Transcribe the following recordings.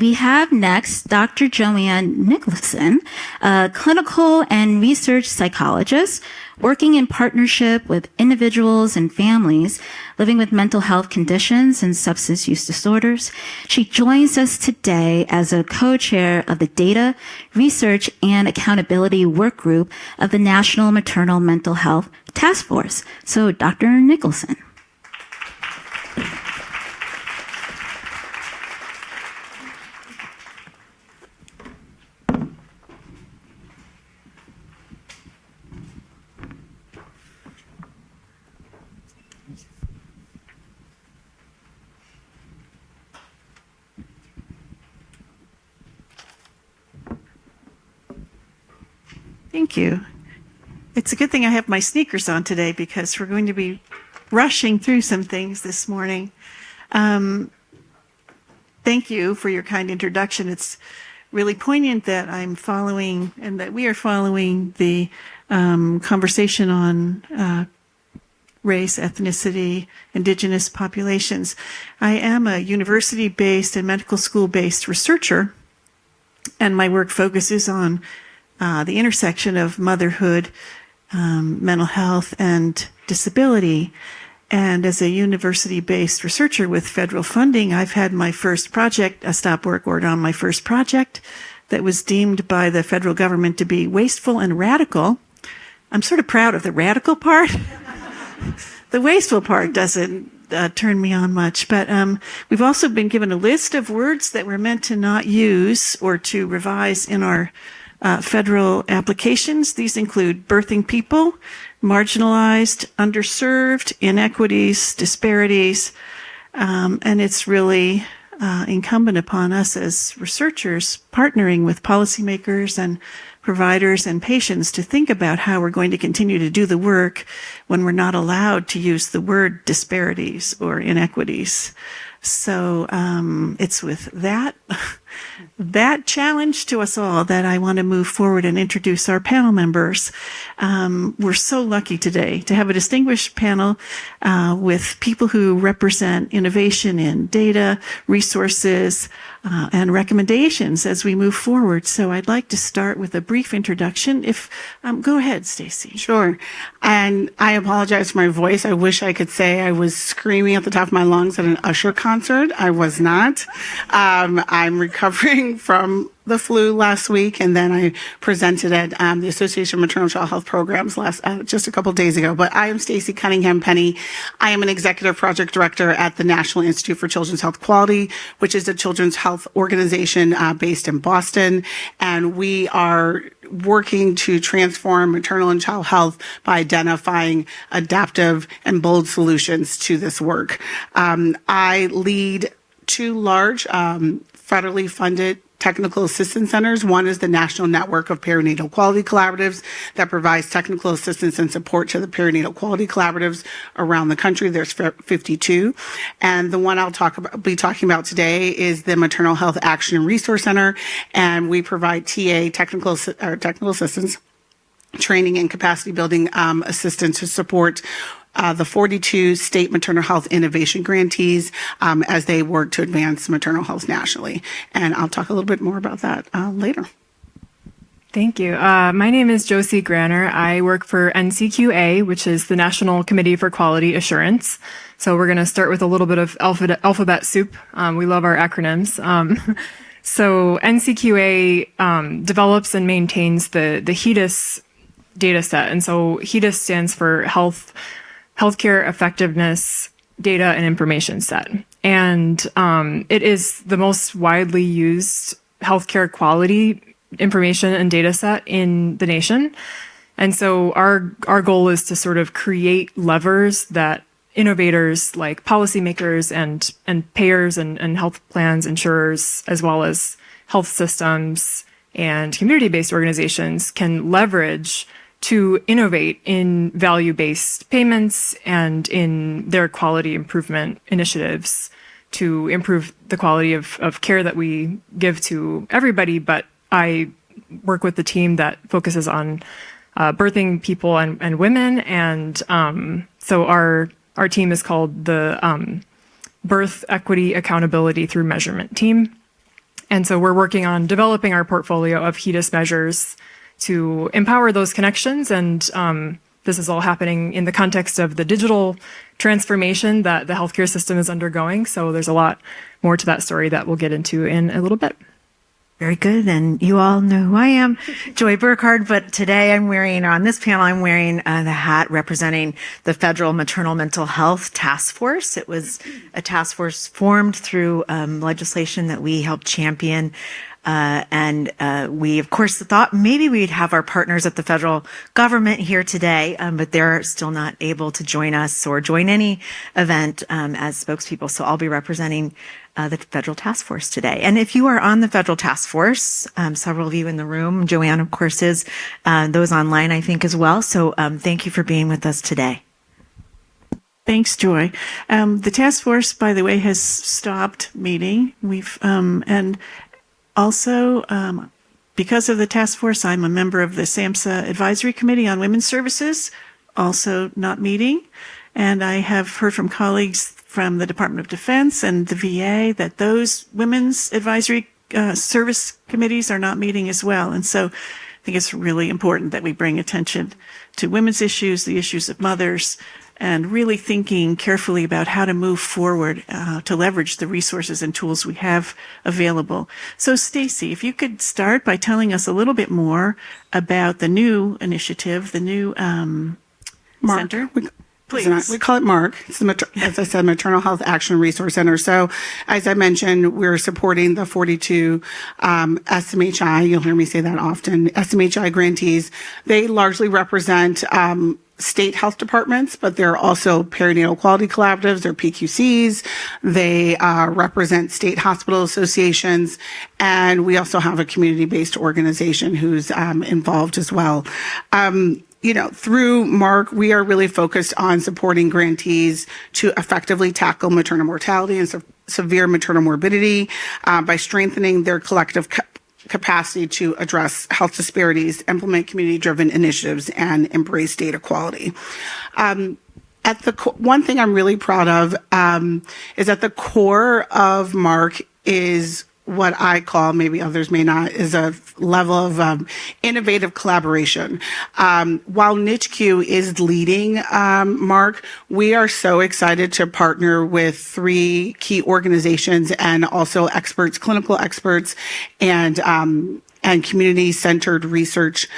We have next Dr. Joanne Nicholson, a clinical and research psychologist working in partnership with individuals and families living with mental health conditions and substance use disorders. She joins us today as a co-chair of the Data, Research, and Accountability Work Group of the National Maternal Mental Health Task Force. So, Dr. Nicholson. Thank you. It's a good thing I have my sneakers on today because we're going to be rushing through some things this morning. Thank you for your kind introduction. It's really poignant that I'm following and that we are following the conversation on race, ethnicity, indigenous populations. I am a university-based and medical school-based researcher, and my work focuses on the intersection of motherhood, mental health, and disability. And as a university-based researcher with federal funding, I've had my first project, a stop work order on my first project that was deemed by the federal government to be wasteful and radical. I'm sort of proud of the radical part. The wasteful part doesn't turn me on much, but we've also been given a list of words that we're meant to not use or to revise in our federal applications. These include birthing people, marginalized, underserved, inequities, disparities, and it's really incumbent upon us as researchers partnering with policymakers and providers and patients to think about how we're going to continue to do the work when we're not allowed to use the word disparities or inequities. So it's with that challenge to us all that I want to move forward and introduce our panel members. We're so lucky today to have a distinguished panel with people who represent innovation in data, resources, and recommendations as we move forward. So I'd like to start with a brief introduction. Go ahead, Stacey. Sure. And I apologize for my voice. I wish I could say I was screaming at the top of my lungs at an Usher concert. I was not. I'm recovering from the flu last week, and then I presented at the Association of Maternal Child Health Programs just a couple days ago. But I am Stacey Cunningham-Penny. I am an executive project director at the National Institute for Children's Health Quality, which is a children's health organization based in Boston, and we are working to transform maternal and child health by identifying adaptive and bold solutions to this work. I lead two large federally funded technical assistance centers. One is the National Network of Perinatal Quality Collaboratives that provides technical assistance and support to the perinatal quality collaboratives around the country. There's 52. And the one be talking about today is the Maternal Health Action and Resource Center. And we provide technical assistance, training and capacity building assistance to support the 42 state maternal health innovation grantees as they work to advance maternal health nationally. And I'll talk a little bit more about that later. Thank you. My name is Josie Granner. I work for NCQA, which is the National Committee for Quality Assurance. So we're going to start with a little bit of alphabet soup. We love our acronyms. So NCQA develops and maintains the HEDIS data set. And so HEDIS stands for Healthcare Effectiveness Data and Information Set. And it is the most widely used healthcare quality information and data set in the nation. And so our goal is to sort of create levers that innovators like policymakers and payers and health plans, insurers, as well as health systems and community-based organizations can leverage to innovate in value-based payments and in their quality improvement initiatives to improve the quality of care that we give to everybody. But I work with the team that focuses on birthing people and women. And so our team is called the Birth Equity Accountability Through Measurement Team. And so we're working on developing our portfolio of HEDIS measures to empower those connections. And this is all happening in the context of the digital transformation that the healthcare system is undergoing. So there's a lot more to that story that we'll get into in a little bit. Very good. And you all know who I am, Joy Burkhard. But today on this panel, I'm wearing the hat representing the Federal Maternal Mental Health Task Force. It was a task force formed through legislation that we helped champion. We, of course, thought maybe we'd have our partners at the federal government here today, but they're still not able to join us or join any event as spokespeople. So I'll be representing the federal task force today. And if you are on the federal task force, several of you in the room, Joanne, of course, is, those online, I think, as well. So thank you for being with us today. Thanks, Joy. The task force, by the way, has stopped meeting. And also, because of the task force, I'm a member of the SAMHSA Advisory Committee on Women's Services, also not meeting. And I have heard from colleagues from the Department of Defense and the VA that those women's advisory service committees are not meeting as well. And so I think it's really important that we bring attention to women's issues, the issues of mothers, and really thinking carefully about how to move forward to leverage the resources and tools we have available. So, Stacey, if you could start by telling us a little bit more about the new initiative, the new center. Please. We call it MARC. It's the, as I said, Maternal Health Action Resource Center. So, as I mentioned, we're supporting the 42 SMHI. You'll hear me say that often. SMHI grantees. They largely represent state health departments, but they're also perinatal quality collaboratives, they're PQCs, they represent state hospital associations, and we also have a community-based organization who's involved as well. Through MARC, we are really focused on supporting grantees to effectively tackle maternal mortality and severe maternal morbidity by strengthening their collective capacity to address health disparities, implement community-driven initiatives, and embrace data quality. One thing I'm really proud of is at the core of MARC is what I call, maybe others may not, is a level of innovative collaboration. While NICHQ is leading MARC, we are so excited to partner with 3 key organizations and also experts, clinical experts, and community-centered research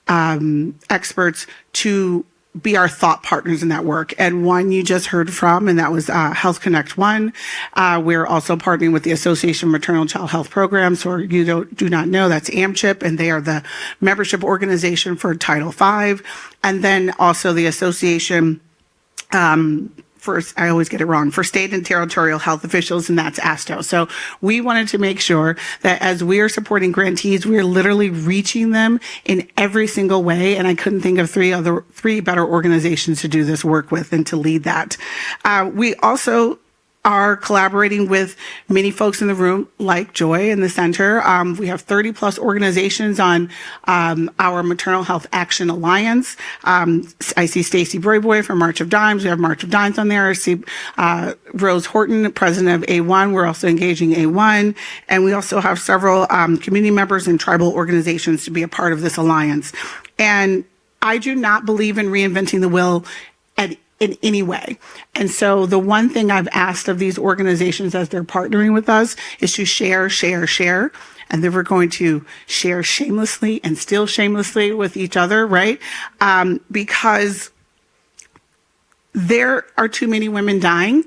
experts to be our thought partners in that work. And one you just heard from, and that was Health Connect One. We're also partnering with the Association of Maternal Child Health Programs, or you do not know, that's AMCHIP, and they are the membership organization for Title V. And then also the Association I always get it wrong, for state and territorial health officials, and that's ASTO. So we wanted to make sure that as we are supporting grantees, we are literally reaching them in every single way. And I couldn't think of three better organizations to do this work with and to lead that. We also are collaborating with many folks in the room, like Joy in the center. We have 30 plus organizations on our Maternal Health Action Alliance. I see Stacey Broyboy from March of Dimes. We have March of Dimes on there. I see Rose Horton, president of A1. We're also engaging A1. And we also have several community members and tribal organizations to be a part of this alliance. And I do not believe in reinventing the wheel in any way. And so the one thing I've asked of these organizations as they're partnering with us is to share. And then we're going to share shamelessly and still shamelessly with each other, right? Because there are too many women dying.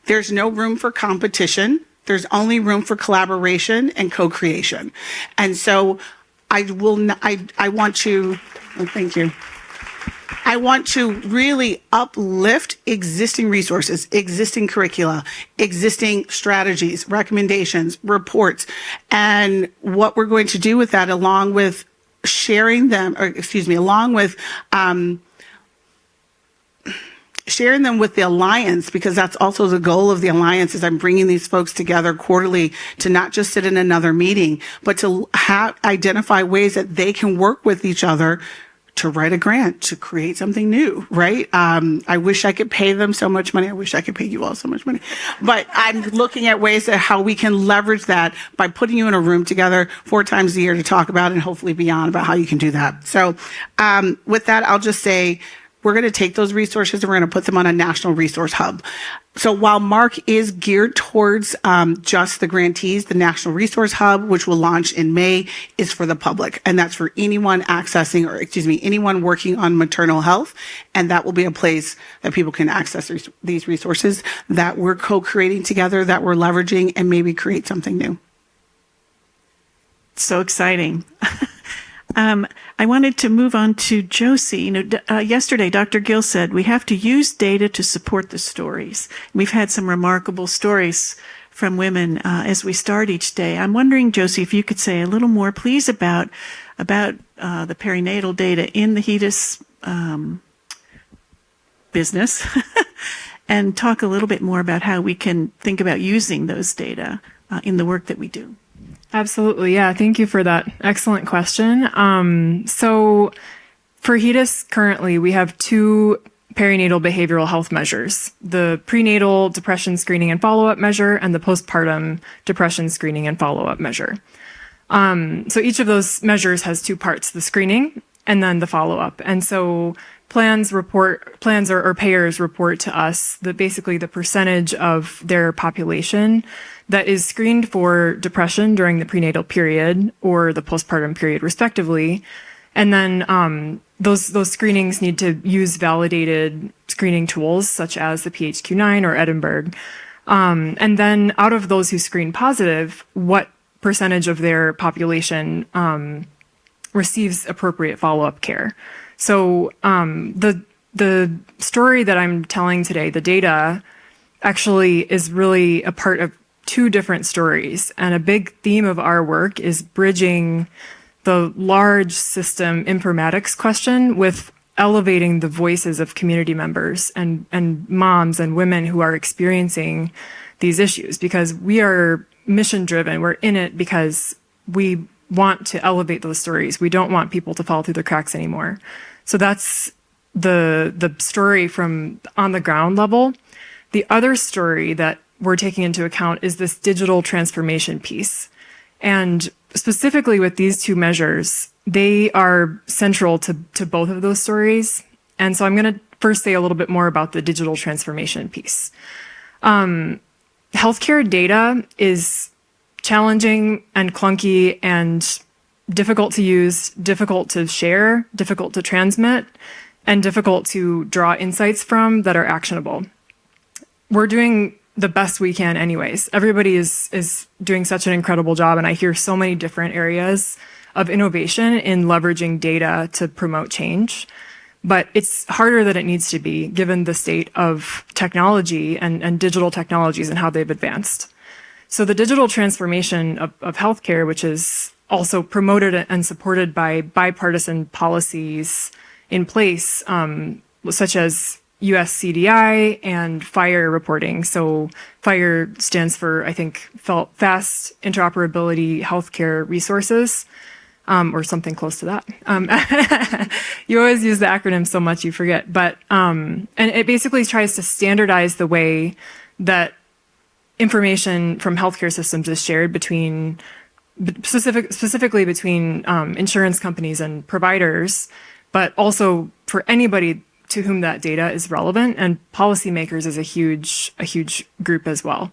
There's no room for competition. There's only room for collaboration and co-creation. And so I want to, thank you. I want to really uplift existing resources, existing curricula, existing strategies, recommendations, reports, and what we're going to do with that, along with sharing them, along with sharing them with the Alliance, because that's also the goal of the Alliance, is I'm bringing these folks together quarterly to not just sit in another meeting, but to identify ways that they can work with each other to write a grant, to create something new, right? I wish I could pay them so much money. I wish I could pay you all so much money. But I'm looking at ways that how we can leverage that by putting you in a room together 4 times a year to talk about and hopefully beyond about how you can do that. So with that, I'll just say, we're going to take those resources and we're going to put them on a national resource hub. So while Mark is geared towards just the grantees, the National Resource Hub, which will launch in May, is for the public. And that's for anyone anyone working on maternal health. And that will be a place that people can access these resources that we're co-creating together, that we're leveraging, and maybe create something new. So exciting. I wanted to move on to Josie. Yesterday, Dr. Gill said we have to use data to support the stories. We've had some remarkable stories from women as we start each day. I'm wondering, Josie, if you could say a little more, please, about the perinatal data in the HEDIS business, and talk a little bit more about how we can think about using those data in the work that we do. Absolutely. Yeah. Thank you for that excellent question. So for HEDIS currently, we have 2 perinatal behavioral health measures, the prenatal depression screening and follow-up measure and the postpartum depression screening and follow-up measure. So each of those measures has 2 parts, the screening and then the follow-up. And so plans or payers report to us that basically the percentage of their population that is screened for depression during the prenatal period or the postpartum period, respectively. And then those screenings need to use validated screening tools such as the PHQ-9 or Edinburgh. And then out of those who screen positive, what percentage of their population receives appropriate follow-up care? So the story that I'm telling today, the data, actually is really a part of 2 different stories. And a big theme of our work is bridging the large system informatics question with elevating the voices of community members and moms and women who are experiencing these issues, because we are mission driven. We're in it because we want to elevate those stories. We don't want people to fall through the cracks anymore. So that's the story from on the ground level. The other story that we're taking into account is this digital transformation piece. And specifically with these 2 measures, they are central to both of those stories. And so I'm going to first say a little bit more about the digital transformation piece. Healthcare data is challenging and clunky and difficult to use, difficult to share, difficult to transmit, and difficult to draw insights from that are actionable. We're doing the best we can anyways. Everybody is doing such an incredible job, and I hear so many different areas of innovation in leveraging data to promote change. But it's harder than it needs to be given the state of technology and digital technologies and how they've advanced. So the digital transformation of healthcare, which is also promoted and supported by bipartisan policies in place, such as US CDI and FHIR reporting. So FHIR stands for, I think, Fast Interoperability Healthcare Resources, or something close to that. You always use the acronym so much you forget. But and it basically tries to standardize the way that information from healthcare systems is shared between, specifically between insurance companies and providers, but also for anybody to whom that data is relevant, and policymakers is a huge group as well.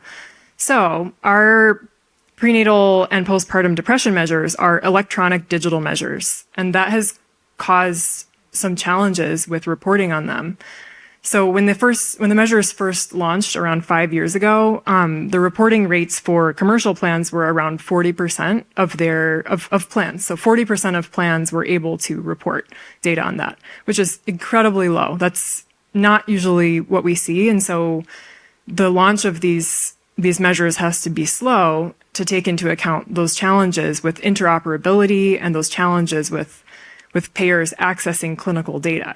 So our prenatal and postpartum depression measures are electronic digital measures, and that has caused some challenges with reporting on them. So when the measures first launched around 5 years ago, the reporting rates for commercial plans were around 40% of plans. So 40% of plans were able to report data on that, which is incredibly low. That's not usually what we see. And so the launch of these measures has to be slow to take into account those challenges with interoperability and those challenges with payers accessing clinical data.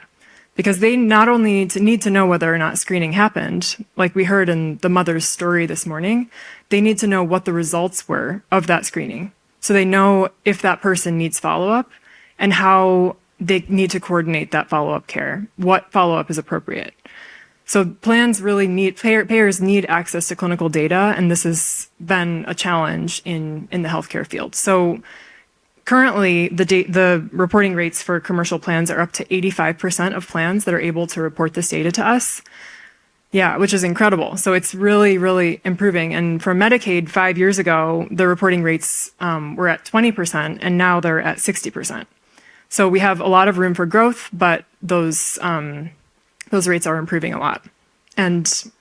Because they not only need to know whether or not screening happened, like we heard in the mother's story this morning, they need to know what the results were of that screening. So they know if that person needs follow-up and how they need to coordinate that follow-up care. What follow-up is appropriate? So plans really payers need access to clinical data, and this has been a challenge in the healthcare field. So currently, the reporting rates for commercial plans are up to 85% of plans that are able to report this data to us. Yeah, which is incredible. So it's really, really improving. And for Medicaid, 5 years ago, the reporting rates were at 20%, and now they're at 60%. So we have a lot of room for growth, but those rates are improving a lot. And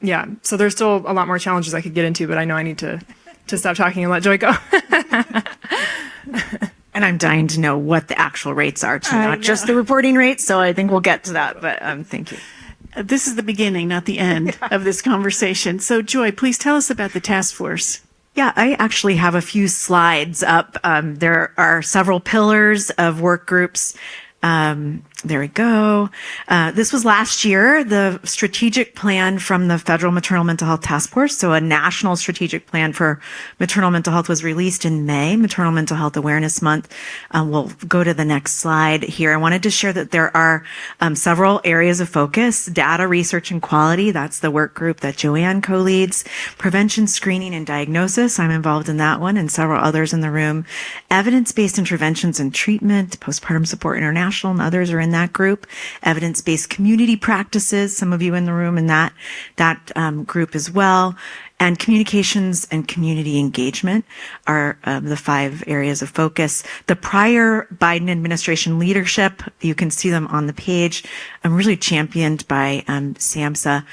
yeah, so there's still a lot more challenges I could get into, but I know I need to stop talking and let Joy go. And I'm dying to know what the actual rates are, too, not just the reporting rates. So I think we'll get to that. But thank you. This is the beginning, not the end of this conversation. So, Joy, please tell us about the task force. Yeah, I actually have a few slides up. There are several pillars of work groups. There we go. This was last year, the strategic plan from the Federal Maternal Mental Health Task Force. So a national strategic plan for maternal mental health was released in May, Maternal Mental Health Awareness Month. We'll go to the next slide here. I wanted to share that there are several areas of focus: data, research, and quality. That's the work group that Joanne co-leads. Prevention, screening, and diagnosis. I'm involved in that one, and several others in the room. Evidence-based interventions and treatment, Postpartum Support International, and others are in that group. Evidence-based community practices, some of you in the room in that group as well. And communications and community engagement are the 5 areas of focus. The prior Biden administration leadership, you can see them on the page, really championed by SAMHSA.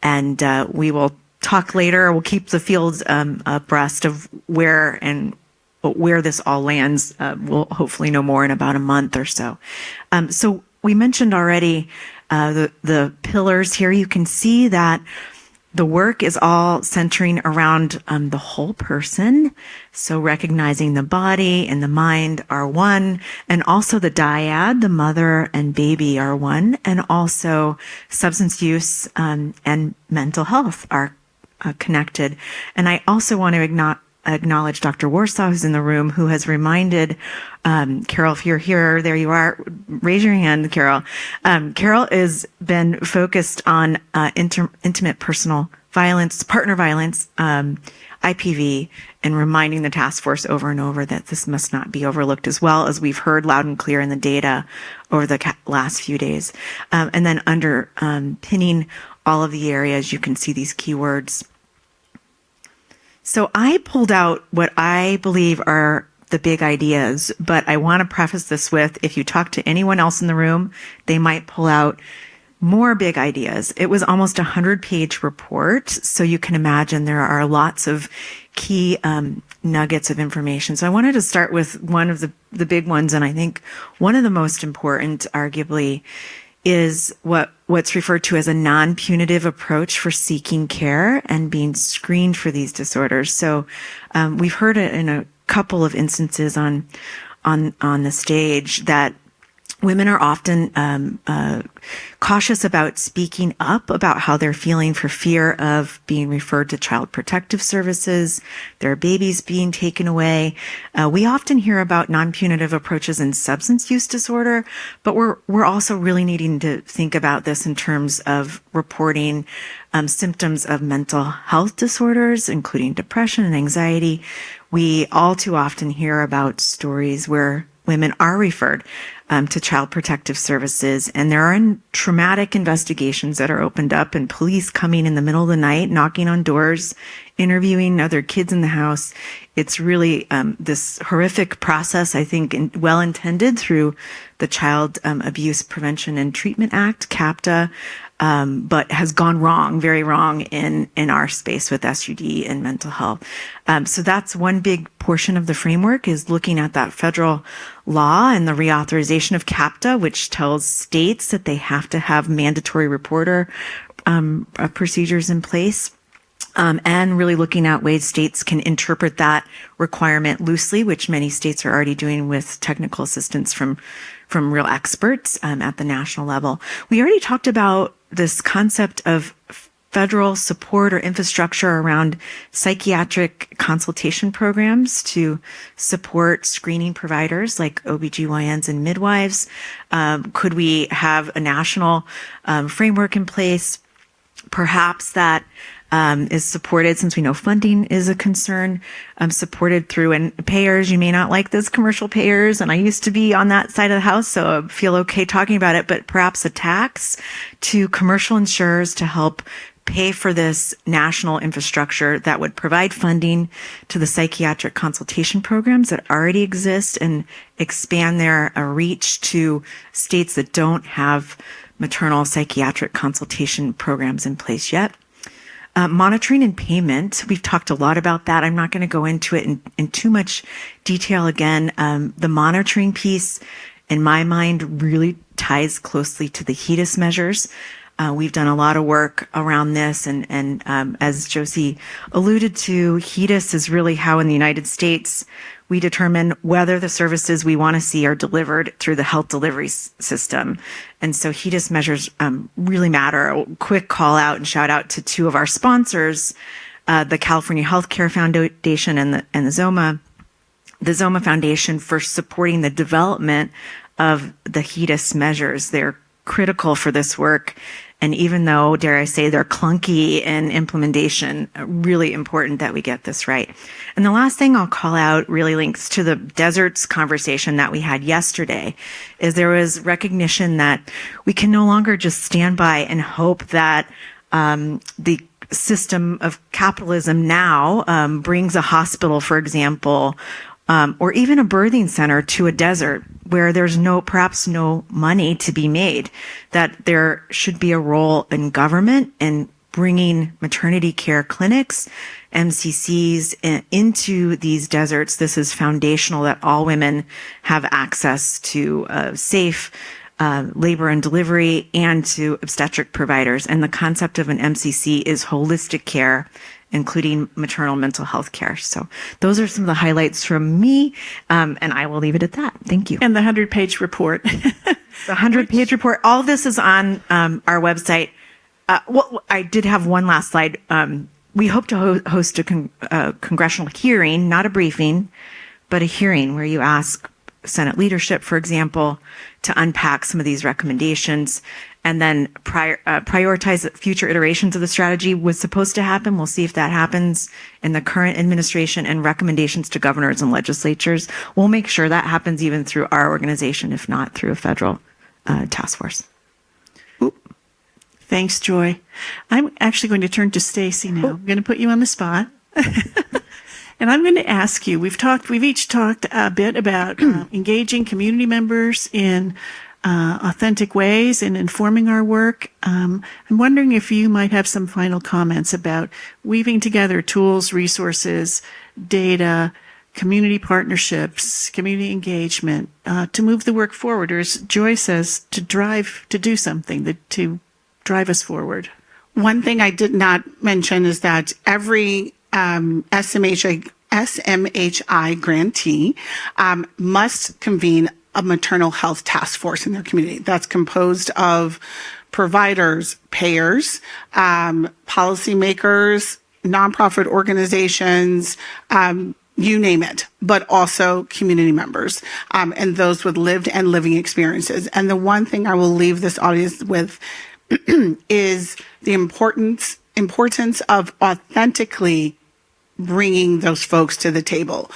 And we will talk later. We'll keep the field abreast of where this all lands. We'll hopefully know more in about a month or so. So we mentioned already the pillars here. You can see that the work is all centering around the whole person. So recognizing the body and the mind are one, and also the dyad, the mother and baby, are one, and also substance use and mental health are connected. And I also want to acknowledge Dr. Warsaw, who's in the room, who has reminded Carol, if you're here, there you are. Raise your hand, Carol. Carol has been focused on intimate personal violence, partner violence, IPV, and reminding the task force over and over that this must not be overlooked, as well as we've heard loud and clear in the data over the last few days. And then underpinning all of the areas, you can see these keywords. So I pulled out what I believe are the big ideas, but I want to preface this with, if you talk to anyone else in the room, they might pull out more big ideas. It was almost a 100-page report, so you can imagine there are lots of key nuggets of information. So I wanted to start with one of the big ones, and I think one of the most important, arguably, is what's referred to as a non-punitive approach for seeking care and being screened for these disorders. So we've heard it in a couple of instances on the stage that women are often cautious about speaking up about how they're feeling for fear of being referred to child protective services, their babies being taken away. We often hear about non-punitive approaches in substance use disorder, but we're also really needing to think about this in terms of reporting symptoms of mental health disorders, including depression and anxiety. We all too often hear about stories where women are referred to child protective services, and there are traumatic investigations that are opened up, and police coming in the middle of the night, knocking on doors, interviewing other kids in the house. It's really this horrific process, I think, well intended through the Child Abuse Prevention and Treatment Act, CAPTA, but has gone wrong, very wrong in our space with SUD and mental health. So that's one big portion of the framework, is looking at that federal law and the reauthorization of CAPTA, which tells states that they have to have mandatory reporter procedures in place. And really looking at ways states can interpret that requirement loosely, which many states are already doing with technical assistance from real experts at the national level. We already talked about this concept of federal support or infrastructure around psychiatric consultation programs to support screening providers like OBGYNs and midwives? Could we have a national framework in place? Perhaps that is supported, since we know funding is a concern, supported through, and payers, you may not like this, commercial payers, and I used to be on that side of the house, so I feel okay talking about it, but perhaps a tax to commercial insurers to help pay for this national infrastructure that would provide funding to the psychiatric consultation programs that already exist and expand their reach to states that don't have maternal psychiatric consultation programs in place yet. Monitoring and payment, we've talked a lot about that. I'm not going to go into it in too much detail again. The monitoring piece, in my mind, really ties closely to the HEDIS measures. We've done a lot of work around this, and as Josie alluded to, HEDIS is really how in the United States we determine whether the services we want to see are delivered through the health delivery system. And so HEDIS measures really matter. A quick call out and shout out to two of our sponsors, the California Healthcare Foundation and the ZOMA. The ZOMA Foundation for supporting the development of the HEDIS measures. They're critical for this work. And even though, dare I say, they're clunky in implementation, really important that we get this right. And the last thing I'll call out really links to the deserts conversation that we had yesterday, is there was recognition that we can no longer just stand by and hope that the system of capitalism now brings a hospital, for example, or even a birthing center to a desert where there's perhaps no money to be made, that there should be a role in government in bringing maternity care clinics, MCCs into these deserts. This is foundational that all women have access to safe labor and delivery and to obstetric providers. And the concept of an MCC is holistic care, including maternal mental health care. So those are some of the highlights from me, and I will leave it at that. Thank you. And the 100-page report. The 100-page report. All this is on our website. Well, I did have one last slide. We hope to host a congressional hearing, not a briefing, but a hearing where you ask Senate leadership, for example, to unpack some of these recommendations, and then prioritize future iterations of the strategy was supposed to happen. We'll see if that happens in the current administration, and recommendations to governors and legislatures. We'll make sure that happens even through our organization, if not through a federal task force. Thanks, Joy. I'm actually going to turn to Stacey now. I'm going to put you on the spot. And I'm going to ask you, we've each talked a bit about engaging community members in authentic ways and informing our work. I'm wondering if you might have some final comments about weaving together tools, resources, data, community partnerships, community engagement, to move the work forward, or as Joy says, to do something, to drive us forward. One thing I did not mention is that every SMHI grantee must convene a maternal health task force in their community. That's composed of providers, payers, policymakers, nonprofit organizations, you name it, but also community members, and those with lived and living experiences. And the one thing I will leave this audience with is the importance of authentically bringing those folks to the table,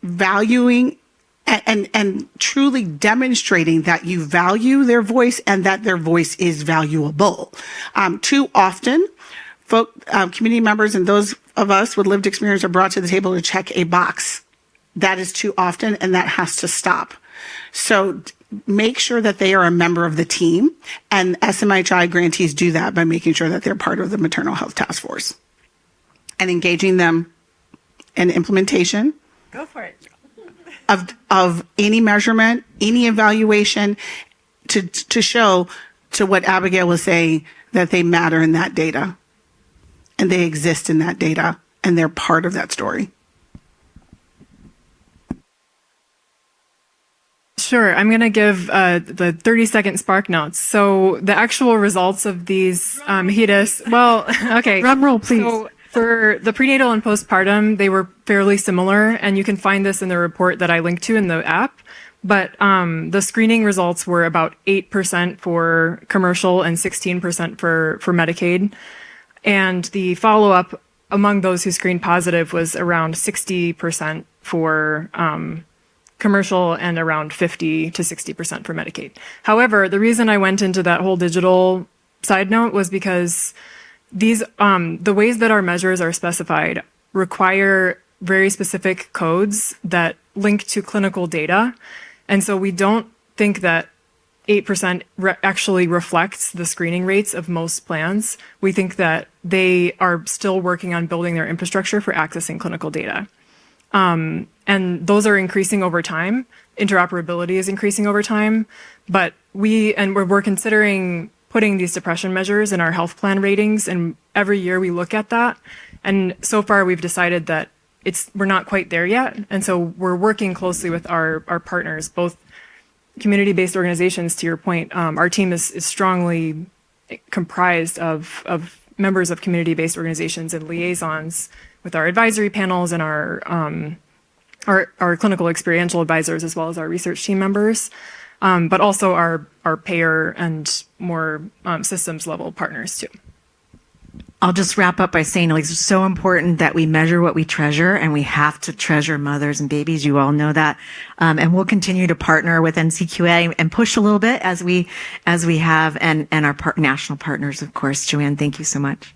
valuing and truly demonstrating that you value their voice and that their voice is valuable. Too often, community members and those of us with lived experience are brought to the table to check a box. That is too often, and that has to stop. So make sure that they are a member of the team, and SMHI grantees do that by making sure that they're part of the maternal health task force and engaging them in implementation. Go for it. Of any measurement, any evaluation, to show to what Abigail was saying, that they matter in that data and they exist in that data and they're part of that story. Sure. I'm going to give the 30-second spark notes. So the actual results of these HEDIS, well, okay. Drum roll, please. So for the prenatal and postpartum, they were fairly similar, and you can find this in the report that I linked to in the app. But the screening results were about 8% for commercial and 16% for Medicaid. And the follow-up among those who screened positive was around 60% for commercial and around 50 to 60% for Medicaid. However, the reason I went into that whole digital side note was because these the ways that our measures are specified require very specific codes that link to clinical data. And so we don't think that 8% actually reflects the screening rates of most plans. We think that they are still working on building their infrastructure for accessing clinical data. And those are increasing over time. Interoperability is increasing over time. But we're considering putting these depression measures in our health plan ratings. And every year we look at that. And so far we've decided that we're not quite there yet. And so we're working closely with our partners, both community-based organizations, to your point. Our team is strongly comprised of members of community-based organizations and liaisons with our advisory panels and our clinical experiential advisors, as well as our research team members, but also our payer and more systems level partners too. I'll just wrap up by saying it's so important that we measure what we treasure, and we have to treasure mothers and babies. You all know that. And we'll continue to partner with NCQA and push a little bit as we have, and our national partners, of course. Joanne, thank you so much.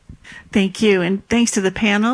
Thank you. And thanks to the panel.